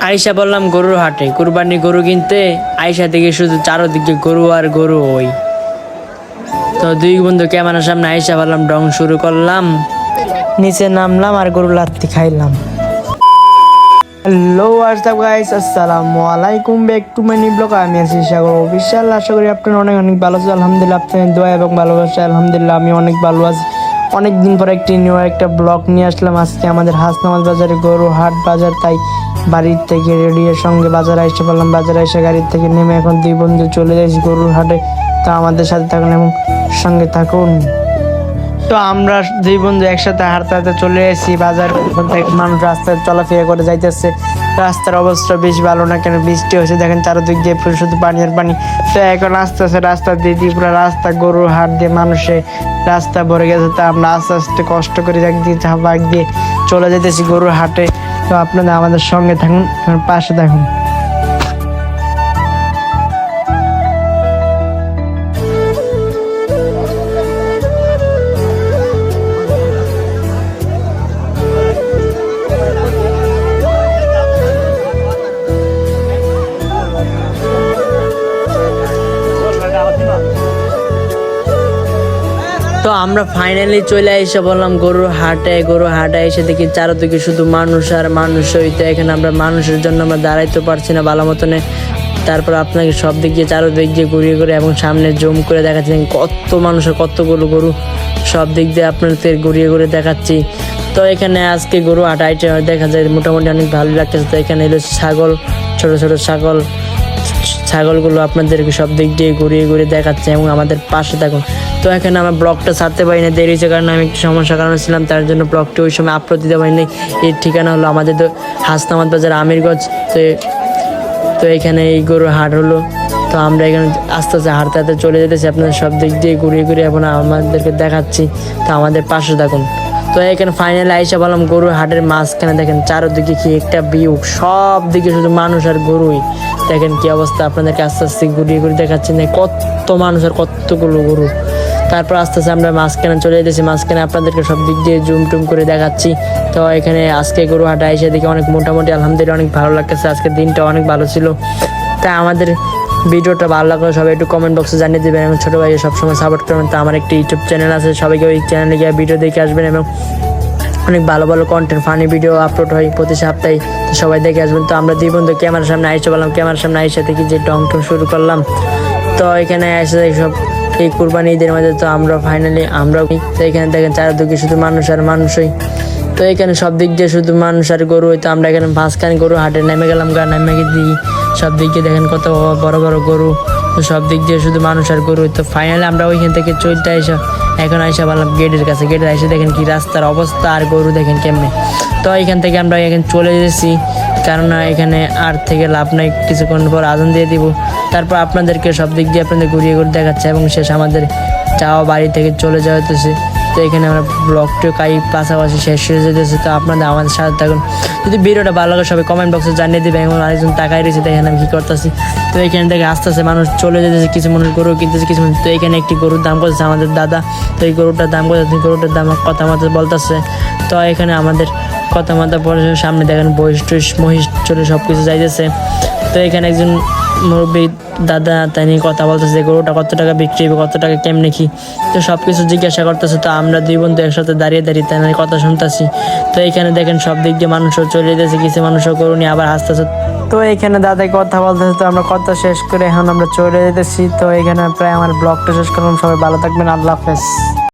আয়সা বললাম গরুর হাটে কুরবানি গরু কিনতে। আয়সা থেকে শুধু চারোদিকে গরু আর গরু। ওই তো দুই বন্ধু ক্যামেরার সামনে আয়সা বললাম ডং শুরু করলাম, নিচে নামলাম আর গরু লাত্তি খাইলাম। হ্যালো হোয়াটসঅ্যাপ গাইস, আসসালামু আলাইকুম, back to my new blog. আমি আছি সাগর অফিসিয়াল। আশা করি আপনারা অনেক অনেক ভালো আছেন। আলহামদুলিল্লাহ, আপনাদের দোয়া এবং ভালোবাসা আলহামদুলিল্লাহ আমি অনেক ভালো আছি। অনেক দিন পর একটি নিউ একটা ব্লগ নিয়ে আসলাম। আজকে আমাদের হাসনাবাদ বাজারে গরু হাট বাজার, তাই বাড়ির থেকে রেডিওর সঙ্গে বাজারে এসে পড়লাম। বাজারে এসে গাড়ির থেকে নেমে এখন দুই বন্ধু চলে যাচ্ছি গরুর হাটে। তো আমাদের সাথে থাকুন এবং সঙ্গে থাকুন। তো আমরা দুই বন্ধু একসাথে হাঁটতে হাঁটতে চলে এসেছি বাজার। মানুষ রাস্তায় চলাফেরা করে যাইতেছে। রাস্তার অবস্থা বেশ ভালো না, কেন বৃষ্টি হয়েছে। দেখেন চারদিক দিয়ে শুধু পানি আর পানি। তো এখন আস্তে আস্তে রাস্তা দিয়ে পুরো রাস্তা গরুর হাট দিয়ে মানুষে রাস্তা ভরে গেছে। তো আমরা আস্তে আস্তে কষ্ট করে বাগ দিয়ে চলে যেতেছি গরুর হাটে। তো আপনাদের আমাদের সঙ্গে থাকুন, পাশে থাকুন। তো আমরা ফাইনালি চলে এসে বললাম গরুর হাটে। গরুর হাটে এসে দেখি চারদিকে শুধু মানুষ আর মানুষ। হইতে এখানে আমরা মানুষের জন্য আমরা দাঁড়াইতে পারছি না ভালো মতনে। তারপর আপনাকে সব দিক দিয়ে চারদিক দিয়ে ঘুরিয়ে ঘুরে এবং সামনে জুম করে দেখাচ্ছি কত মানুষের কতগুলো গরু। সব দিক দিয়ে আপনাদের ঘুরিয়ে ঘুরে দেখাচ্ছি। তো এখানে আজকে গরু হাটাইটে দেখা যায় মোটামুটি অনেক ভালো লাগতেছে। তো এখানে এলো ছাগল, ছোট ছোট ছাগলগুলো আপনাদেরকে সব দিক দিয়ে ঘুরিয়ে ঘুরিয়ে দেখাচ্ছে এবং আমাদের পাশে থাকুন। তো এখানে আমার ব্লগটা ছাড়তে পারি না, দেরি হয়েছে কারণ আমি একটু সমস্যার কারণে ছিলাম, তার জন্য ব্লগটি ওই সময় আপলোড দিতে পারিনি। এর ঠিকানা হলো আমাদের তো হাসনাবাদ বাজার আমিরগঞ্জ। তো এখানে এই গরুর হাট হলো। তো আমরা এখানে আস্তে আস্তে হাঁটতে হাঁটতে চলে যেতেছি আপনাদের সব দিক দিয়ে ঘুরিয়ে ঘুরিয়ে এখন আমাদেরকে দেখাচ্ছি। তো আমাদের পাশে থাকুন। তো এখানে ফাইনালি আইসা বললাম গরুর হাটের মাঝখানে। দেখেন চারদিকে কি একটা ভিউ, সব দিকে শুধু মানুষ আর গরুই। দেখেন কি অবস্থা, আপনাদেরকে আস্তে আস্তে ঘুরিয়ে ঘুরিয়ে দেখাচ্ছি না কত মানুষ আর কতগুলো গরু। তারপর আস্তে আস্তে আমরা মাঝখানে চলে যেতেছি। মাঝখানে আপনাদেরকে সব দিক দিয়ে জুম টুম করে দেখাচ্ছি। তো এখানে আজকে গরু হাটে এসে দেখি অনেক মোটামুটি আলহামদুলিল্লাহ অনেক ভালো লাগতেছে। আজকের দিনটা অনেক ভালো ছিল। তাই আমাদের ভিডিওটা ভালো লাগলে সবাই একটু কমেন্ট বক্সে জানিয়ে দেবেন এবং ছোটো ভাইকে সবসময় সাপোর্ট করবেন। তো আমার একটি ইউটিউব চ্যানেল আছে, সবাইকে ওই চ্যানেলে গিয়ে ভিডিও দেখে আসবেন এবং অনেক ভালো ভালো কন্টেন্ট ফানি ভিডিও আপলোড হয় প্রতি সপ্তাহে। তো সবাই দেখে আসবেন। তো আমরা দুই বন্ধু ক্যামেরার সামনে আইসে বললাম, ক্যামেরার সামনে আইসে থেকে যে টং শুরু করলাম। তো এখানে এসে সব এই কুরবানি ঈদের মধ্যে তো আমরা ফাইনালি আমরাও। তো এখানে দেখেন চারদিকে শুধু মানুষ আর মানুষই। তো এখানে সব দিক দিয়ে শুধু মানুষ আর গরু। হইতো আমরা এখানে মাঝখানে গরু হাটে নেমে গেলাম। নেমে দিই সব দিক দিয়ে দেখেন কত বড় বড় গরু। তো সব দিক দিয়ে শুধু মানুষ আর গরু। তো ফাইনালি আমরা ওইখান থেকে চলতে এসে এখন আইসা বললাম গেটের কাছে। গেটে এসে দেখেন কি রাস্তার অবস্থা আর গরু দেখেন কেমনে। তো এখান থেকে আমরা এখানে চলে এসেছি, কারণ এখানে আর থেকে লাভ নাই। কিছুক্ষণ পর আজান দিয়ে দিব। তারপর আপনাদেরকে সব দিক দিয়ে আপনাদের ঘুরিয়ে ঘুরে দেখাচ্ছে এবং শেষ আমাদের যাওয়া বাড়ি থেকে চলে যাওয়া হতেছে। তো এখানে আমরা ব্লগটিও পাশাপাশি শেষ হয়ে যেতেছে। তো আপনাদের আমাদের সাথে থাকুন। যদি ভিডিওটা ভালো লাগে সবাই কমেন্ট বক্সে জানিয়ে দেবে। এবং আরেকজন তাকাই রয়েছে, দেখেন আমি কী করতেছি। তো এখানে থেকে আস্তে আস্তে মানুষ চলে যেতেছে, কিছু মানুষ গরু কিনতেছে, কিছু মানুষ। তো এখানে একটি গরুর দাম করতেছে আমাদের দাদা। তো এই গরুটার দাম করতেছে, গরুটার দাম কথা মতো বলতেছে। তো এখানে আমাদের কথা মতো পরে সামনে দেখেন মহিষ চলে সব কিছু যাইতেছে। তো এখানে একজন মুরব্বী দাদা তাই নিয়ে কথা বলতেছে, গরুটা কত টাকা বিক্রি হবে, কত টাকা কেমনে কি। তো সব কিছু জিজ্ঞাসা করতেছে। তো আমরা দুই বন্ধু একসাথে দাঁড়িয়ে তাই নিয়ে কথা শুনতেছি। তো এখানে দেখেন সব দিক দিয়ে মানুষও চলে যেতেছে, কিছু মানুষও গরু নিয়ে আবার হাসতেছে। তো এখানে দাদাই কথা বলতেছে। তো আমরা কথা শেষ করে এখন আমরা চলে যেতেছি। তো এখানে প্রায় আমার ব্লগটা শেষ করলাম। সবাই ভালো থাকবেন, আল্লাহ হাফেজ।